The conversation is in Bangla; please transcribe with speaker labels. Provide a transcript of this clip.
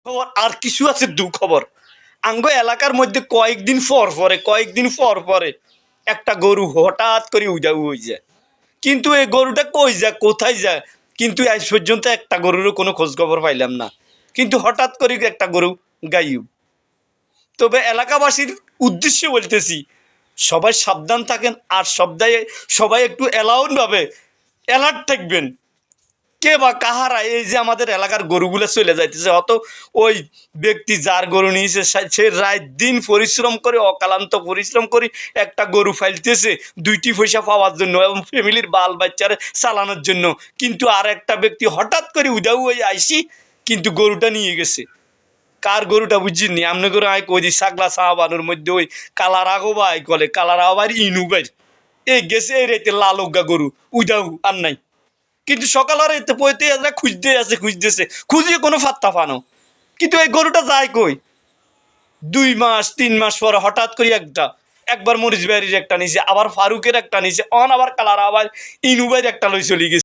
Speaker 1: খবর আর কিছু আছে দুখবর। আঙ্গ এলাকার মধ্যে কয়েকদিন পর পরে একটা গরু হঠাৎ করে উধাও হয়ে যায়। কিন্তু এই গরুটা কই যায়, কোথায় যায়, কিন্তু আজ পর্যন্ত একটা গরুরও কোনো খোঁজ খবর পাইলাম না। কিন্তু হঠাৎ করে একটা গরু গাইব। তবে এলাকাবাসীর উদ্দেশ্যে বলতেছি, সবাই সাবধান থাকেন আর সবাই একটু ভাবে অ্যালার্ট থাকবেন। কে বা কাহারা এই যে আমাদের এলাকার গরুগুলো চলে যাইতেছে, অত ওই ব্যক্তি যার গরু নিয়েছে সে রাত দিন পরিশ্রম করে, অকালান্ত পরিশ্রম করে একটা গরু ফাইলতেছে দুইটি পয়সা পাওয়ার জন্য এবং ফ্যামিলির বাল বাচ্চারা চালানোর জন্য। কিন্তু আর একটা ব্যক্তি হঠাৎ করে উধাও হয়ে আইসি, কিন্তু গরুটা নিয়ে গেছে। কার গরুটা বুঝিনি আমনে করে আয় কই দি সাগলা সাহাবানোর মধ্যে ওই কালার আগোবা আই কলে কালার আবার ইনু ভাই এই গেছে এই রেতে লালগা গরু উধাও আর নাই। কিন্তু সকাল আর এতে পইতে এরা খুঁজতেছে খুঁজিয়ে কোনো ফাত্তা পানো। কিন্তু এই গরুটা যায় কই? 2 মাস 3 মাস পরে হঠাৎ করে একবার মরিচ বাড়ির একটা নিচে, আবার ফারুকের একটা নিচে, আবার কালার আবার ইনুবাইয়ের একটা লই চলে গেছে।